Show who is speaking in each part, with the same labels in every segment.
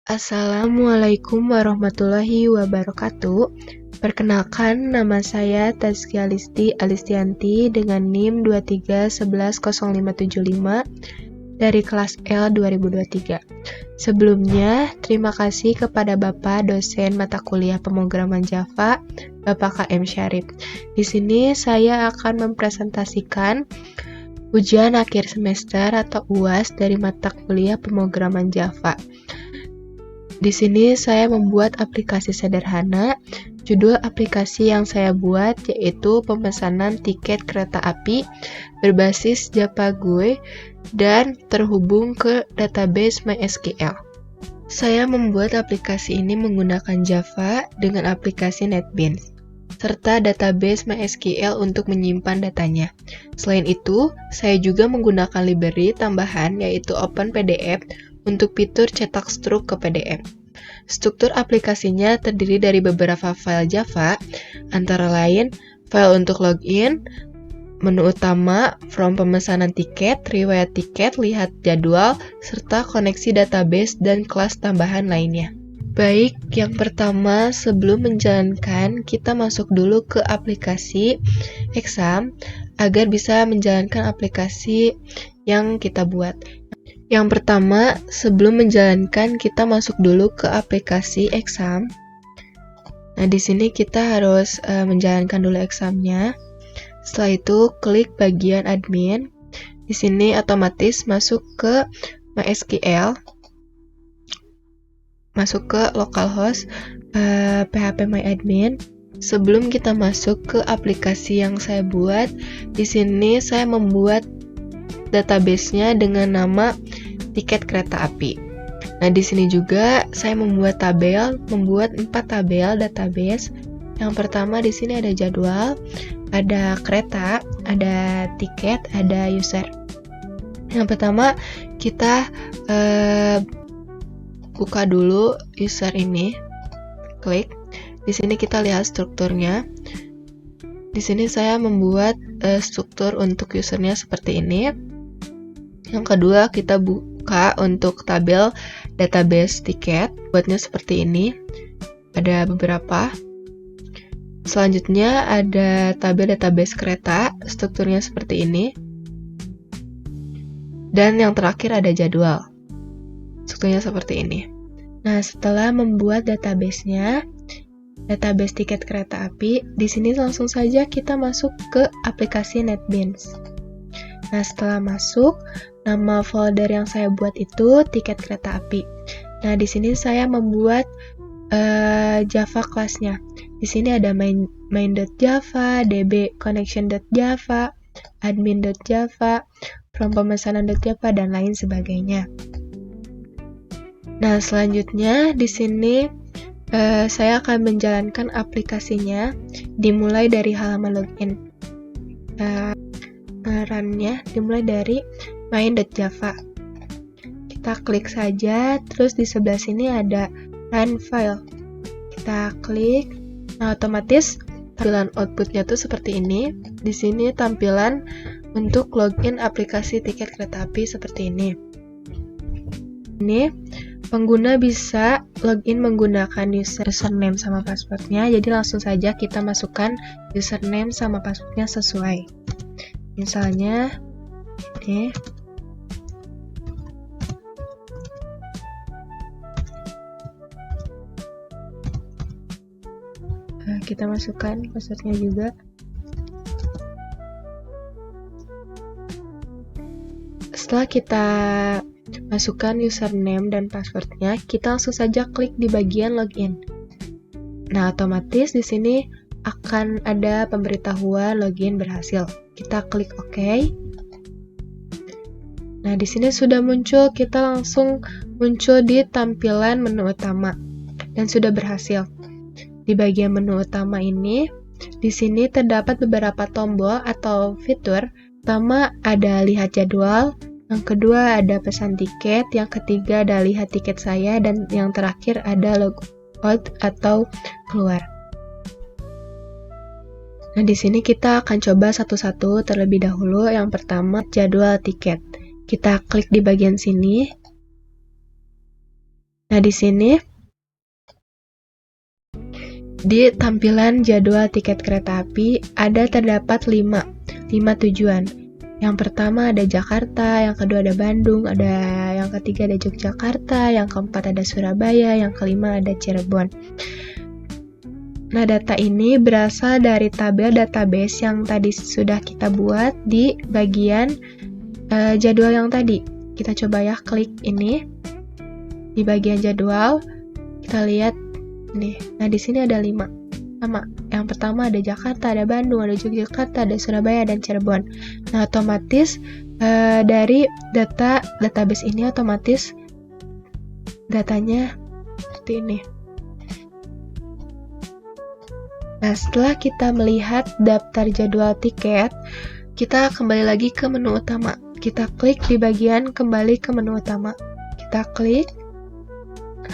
Speaker 1: Assalamualaikum warahmatullahi wabarakatuh. Perkenalkan, nama saya Tazkia Listi Alistianti dengan NIM 23110575 dari kelas L 2023. Sebelumnya, terima kasih kepada Bapak dosen mata kuliah pemrograman Java, Bapak KM Syarif. Di sini saya akan mempresentasikan ujian akhir semester atau UAS dari mata kuliah pemrograman Java. Di sini saya membuat aplikasi sederhana. Judul aplikasi yang saya buat yaitu pemesanan tiket kereta api berbasis Java GUI dan terhubung ke database MySQL. Saya membuat aplikasi ini menggunakan Java dengan aplikasi NetBeans serta database MySQL untuk menyimpan datanya. Selain itu, saya juga menggunakan library tambahan yaitu OpenPDF untuk fitur cetak struk ke PDF. Struktur aplikasinya terdiri dari beberapa file Java, antara lain file untuk login, menu utama, from pemesanan tiket, riwayat tiket, lihat jadwal, serta koneksi database dan kelas tambahan lainnya. Baik, yang pertama sebelum menjalankan, kita masuk dulu ke aplikasi exam agar bisa menjalankan aplikasi yang kita buat. Yang pertama, sebelum menjalankan, kita masuk dulu ke aplikasi exam. Nah, di sini kita harus menjalankan dulu examnya. Setelah itu, klik bagian admin. Di sini otomatis masuk ke MySQL. Masuk ke localhost phpMyAdmin. Sebelum kita masuk ke aplikasi yang saya buat, di sini saya membuat database-nya dengan nama tiket kereta api. Nah, di sini juga saya membuat 4 tabel database. Yang pertama di sini ada jadwal, ada kereta, ada tiket, ada user. Yang pertama kita buka dulu user ini, klik. Di sini kita lihat strukturnya. Di sini saya membuat struktur untuk usernya seperti ini. Yang kedua kita buka untuk tabel database tiket, buatnya seperti ini. Ada beberapa. Selanjutnya ada tabel database kereta, strukturnya seperti ini. Dan yang terakhir ada jadwal. Strukturnya seperti ini. Nah, setelah membuat database-nya, database tiket kereta api, di sini langsung saja kita masuk ke aplikasi NetBeans. Nah, setelah masuk, nama folder yang saya buat itu tiket kereta api. Nah, di sini saya membuat Java kelasnya. Di sini ada main.java, db connection.java, admin.java, from pemesanan.java, dan lain sebagainya. Nah, selanjutnya di sini saya akan menjalankan aplikasinya dimulai dari halaman login. Run-nya dimulai dari main.java. Kita klik saja, terus di sebelah sini ada run file. Kita klik. Nah, otomatis tampilan outputnya tuh seperti ini. Di sini tampilan untuk login aplikasi tiket kereta api seperti ini. Ini pengguna bisa login menggunakan username sama passwordnya. Jadi langsung saja kita masukkan username sama passwordnya sesuai. Misalnya ini. Nah, kita masukkan passwordnya juga. Setelah kita masukkan username dan passwordnya, kita langsung saja klik di bagian login. Nah, otomatis di sini akan ada pemberitahuan login berhasil. Kita klik OK. Nah, di sini sudah muncul, kita langsung muncul di tampilan menu utama dan sudah berhasil. Di bagian menu utama ini, di sini terdapat beberapa tombol atau fitur. Pertama ada lihat jadwal, yang kedua ada pesan tiket, yang ketiga ada lihat tiket saya, dan yang terakhir ada logout atau keluar. Nah, di sini kita akan coba satu-satu terlebih dahulu. Yang pertama, jadwal tiket. Kita klik di bagian sini. Nah, di sini di tampilan jadwal tiket kereta api terdapat 5 tujuan. Yang pertama ada Jakarta, yang kedua ada Bandung, yang ketiga ada Yogyakarta, yang keempat ada Surabaya, yang kelima ada Cirebon. Nah, data ini berasal dari tabel database yang tadi sudah kita buat di bagian jadwal yang tadi. Kita coba ya, klik ini di bagian jadwal. Kita lihat nih. Nah, di sini ada 5. Sama. Yang pertama ada Jakarta, ada Bandung, ada Yogyakarta, ada Surabaya, dan Cirebon. Nah, otomatis dari database ini otomatis datanya seperti ini. Nah, setelah kita melihat daftar jadwal tiket, kita kembali lagi ke menu utama. Kita klik di bagian kembali ke menu utama. Kita klik.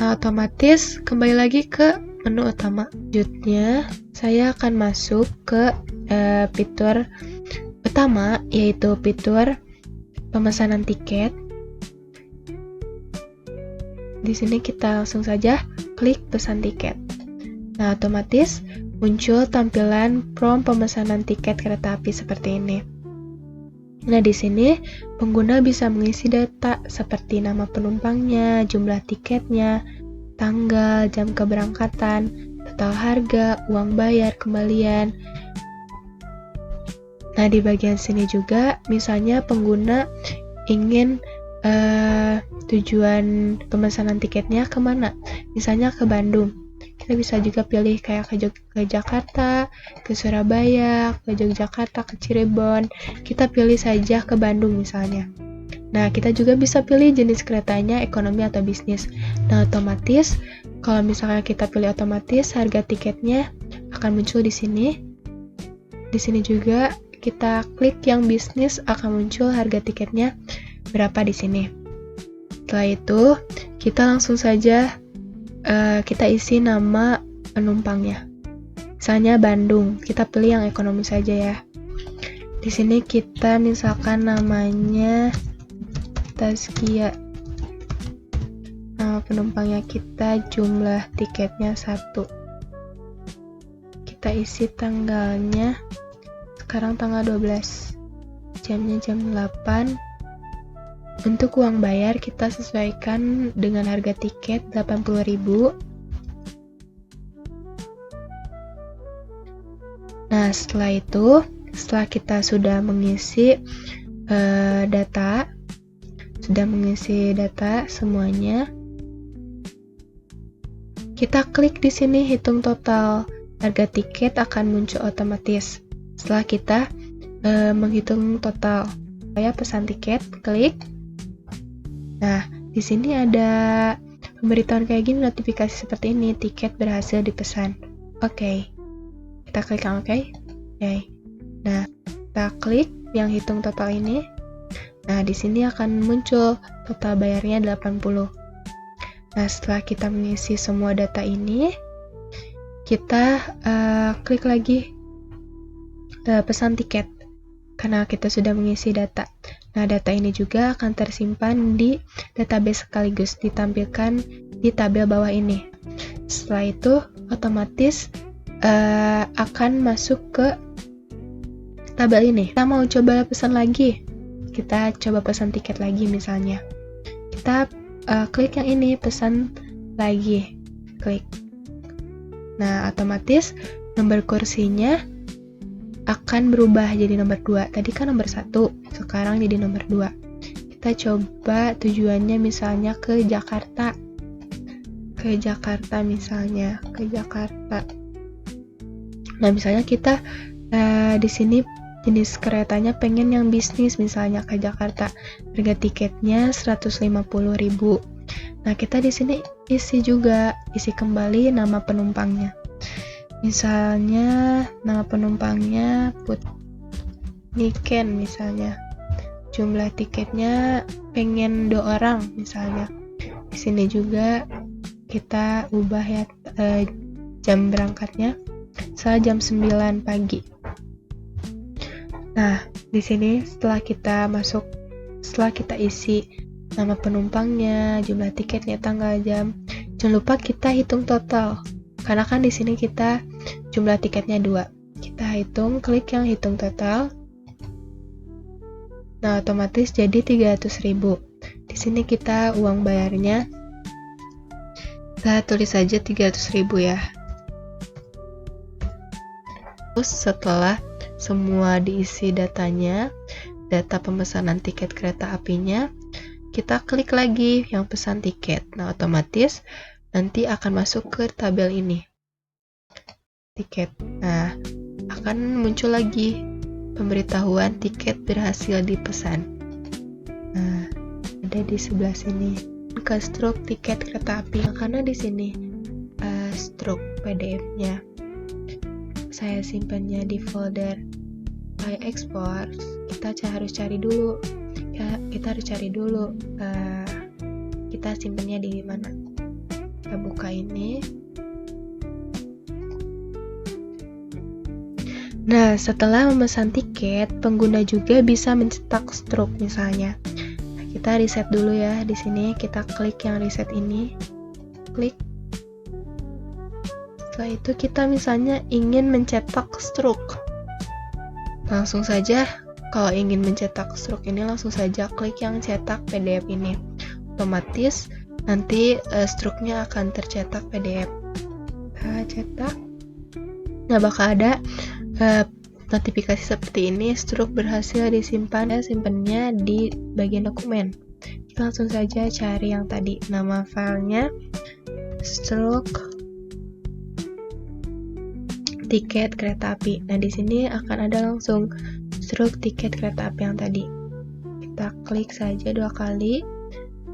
Speaker 1: Nah, otomatis kembali lagi ke menu utama. Selanjutnya, saya akan masuk ke fitur utama, yaitu fitur pemesanan tiket. Di sini kita langsung saja klik pesan tiket. Nah, otomatis muncul tampilan form pemesanan tiket kereta api seperti ini. Nah, di sini pengguna bisa mengisi data seperti nama penumpangnya, jumlah tiketnya, tanggal, jam keberangkatan, total harga, uang bayar, kembalian. Nah, di bagian sini juga misalnya pengguna ingin tujuan pemesanan tiketnya kemana, misalnya ke Bandung. Kita bisa juga pilih kayak ke Jakarta, ke Surabaya, ke Yogyakarta, ke Cirebon. Kita pilih saja ke Bandung misalnya. Nah, kita juga bisa pilih jenis keretanya ekonomi atau bisnis. Nah, otomatis kalau misalnya kita pilih otomatis, harga tiketnya akan muncul di sini. Di sini juga kita klik yang bisnis, akan muncul harga tiketnya berapa di sini. Setelah itu, kita langsung saja kita isi nama penumpangnya. Misalnya Bandung, kita pilih yang ekonomi saja ya. Di sini kita misalkan namanya Taskia. Nama penumpangnya kita, jumlah tiketnya 1. Kita isi tanggalnya. Sekarang tanggal 12. Jamnya jam 8. Untuk uang bayar kita sesuaikan dengan harga tiket 80.000. Nah, setelah kita sudah mengisi data semuanya, kita klik di sini hitung total. Harga tiket akan muncul otomatis setelah kita menghitung total. Saya pesan tiket, klik. Nah, di sini ada pemberitahuan kayak gini, notifikasi seperti ini, tiket berhasil dipesan. Oke. Kita klik yang oke. Nah, kita klik yang hitung total ini. Nah, di sini akan muncul total bayarnya 80. Nah, setelah kita mengisi semua data ini, kita klik lagi pesan tiket karena kita sudah mengisi data. Nah, data ini juga akan tersimpan di database sekaligus ditampilkan di tabel bawah ini. Setelah itu, otomatis akan masuk ke tabel ini. Kita mau coba pesan lagi. Kita coba pesan tiket lagi misalnya. Kita klik yang ini, pesan lagi. Klik. Nah, otomatis nomor kursinya akan berubah jadi nomor 2. Tadi kan nomor 1, sekarang jadi nomor 2. Kita coba tujuannya misalnya ke Jakarta. Ke Jakarta. Nah, misalnya kita di sini jenis keretanya pengen yang bisnis, misalnya ke Jakarta. Harga tiketnya 150.000. Nah, kita di sini isi kembali nama penumpangnya. Misalnya nama penumpangnya Niken misalnya. Jumlah tiketnya pengen 2 orang misalnya. Di sini juga kita ubah ya jam berangkatnya. Misalnya jam 9 pagi. Nah, di sini setelah kita isi nama penumpangnya, jumlah tiketnya, tanggal, jam, Jangan lupa kita hitung total. Karena kan di sini kita jumlah tiketnya 2. Kita hitung, klik yang hitung total. Nah, otomatis jadi 300.000. Di sini kita uang bayarnya kita tulis saja 300.000 ya. Terus setelah semua diisi datanya, data pemesanan tiket kereta apinya, kita klik lagi yang pesan tiket. Nah, otomatis nanti akan masuk ke tabel ini. Tiket. Nah, akan muncul lagi pemberitahuan tiket berhasil dipesan. Nah, ada di sebelah sini. Ke struk tiket kereta api. Nah, karena di sini struk PDF-nya saya simpannya di folder file export, kita harus cari dulu. Ya, kita harus cari dulu kita simpannya di mana. Kita buka ini. Nah, setelah memesan tiket, pengguna juga bisa mencetak struk misalnya. Nah, kita reset dulu ya. Di sini kita klik yang reset ini. Klik. Setelah itu kita misalnya ingin mencetak struk. Langsung saja kalau ingin mencetak struk ini langsung saja klik yang cetak PDF ini. Otomatis nanti struknya akan tercetak PDF. Cetak. Nah, bakal ada notifikasi seperti ini, struk berhasil disimpan. Simpannya di bagian dokumen. Kita langsung saja cari yang tadi, nama filenya struk tiket kereta api. Nah, di sini akan ada langsung struk tiket kereta api yang tadi. Kita klik saja 2 kali.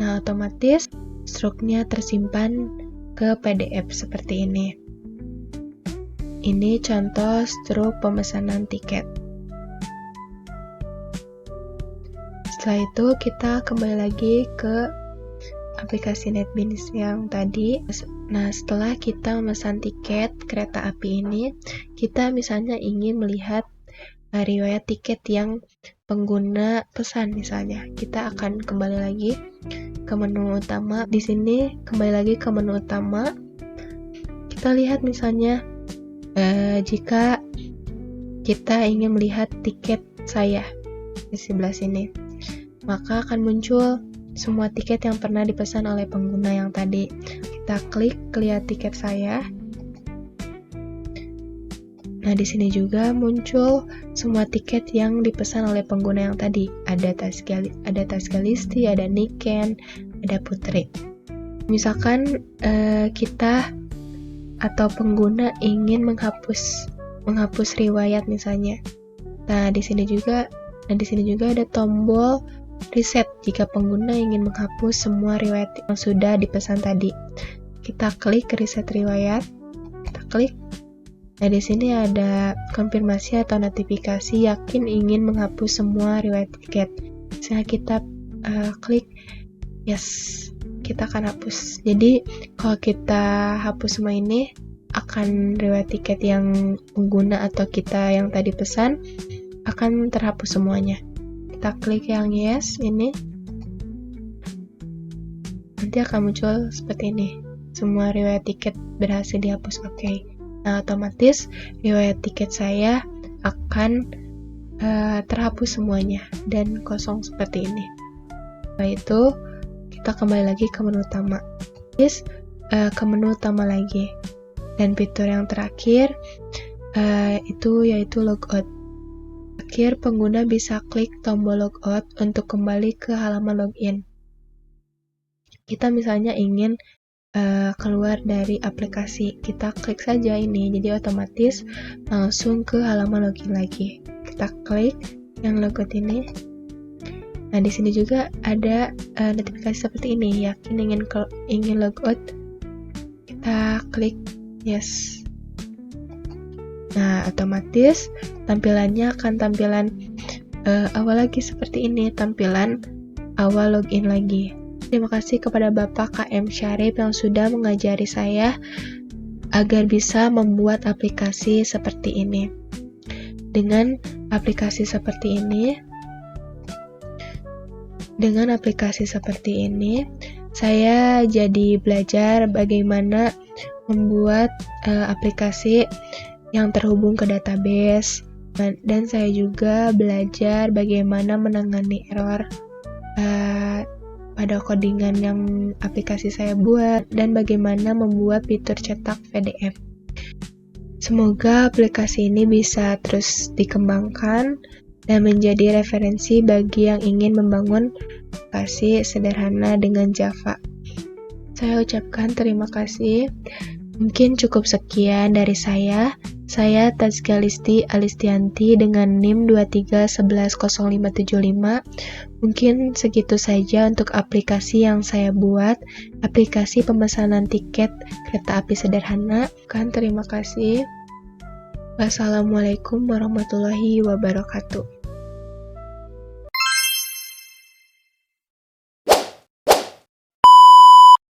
Speaker 1: Nah, otomatis struknya tersimpan ke PDF seperti ini. Ini contoh struk pemesanan tiket. Setelah itu kita kembali lagi ke aplikasi NetBeans yang tadi. Nah, setelah kita memesan tiket kereta api ini, kita misalnya ingin melihat riwayat tiket yang pengguna pesan misalnya. Kita akan kembali lagi ke menu utama. Di sini kembali lagi ke menu utama. Kita lihat misalnya jika kita ingin melihat tiket saya di sebelah sini, maka akan muncul semua tiket yang pernah dipesan oleh pengguna yang tadi. Kita klik lihat tiket saya. Nah, di sini juga muncul semua tiket yang dipesan oleh pengguna yang tadi. Ada Tasga Listi, ada Niken, ada Putri. Misalkan kita atau pengguna ingin menghapus riwayat misalnya. Nah, di sini juga ada tombol reset jika pengguna ingin menghapus semua riwayat yang sudah dipesan tadi. Kita klik reset riwayat. Kita klik. Nah, di sini ada konfirmasi atau notifikasi yakin ingin menghapus semua riwayat tiket. Misalnya kita klik yes, kita akan hapus. Jadi, kalau kita hapus semua ini, akan riwayat tiket yang pengguna atau kita yang tadi pesan akan terhapus semuanya. Kita klik yang yes ini, nanti akan muncul seperti ini. Semua riwayat tiket berhasil dihapus. Oke. Nah, otomatis riwayat tiket saya akan terhapus semuanya dan kosong seperti ini. Setelah itu kita kembali lagi ke menu utama. Ke menu utama lagi. Dan fitur yang terakhir yaitu logout. Terakhir, pengguna bisa klik tombol logout untuk kembali ke halaman login. Kita misalnya ingin keluar dari aplikasi, kita klik saja ini, jadi otomatis langsung ke halaman login lagi. Kita klik yang logout ini. Nah, di sini juga ada notifikasi seperti ini, yakin ingin logout. Kita klik yes. Nah, otomatis tampilannya akan tampilan awal lagi seperti ini, tampilan awal login lagi. Terima kasih kepada Bapak KM Syarif yang sudah mengajari saya agar bisa membuat aplikasi seperti ini. Dengan aplikasi seperti ini, Saya jadi belajar bagaimana membuat aplikasi yang terhubung ke database, dan saya juga belajar bagaimana menangani error pada codingan yang aplikasi saya buat, dan bagaimana membuat fitur cetak PDF. Semoga aplikasi ini bisa terus dikembangkan dan menjadi referensi bagi yang ingin membangun aplikasi sederhana dengan Java. Saya ucapkan terima kasih. Mungkin cukup sekian dari saya. Saya Tazkia Listi Alistianti dengan NIM 23110575. Mungkin segitu saja untuk aplikasi yang saya buat, aplikasi pemesanan tiket kereta api sederhana. Terima kasih. Wassalamualaikum warahmatullahi wabarakatuh.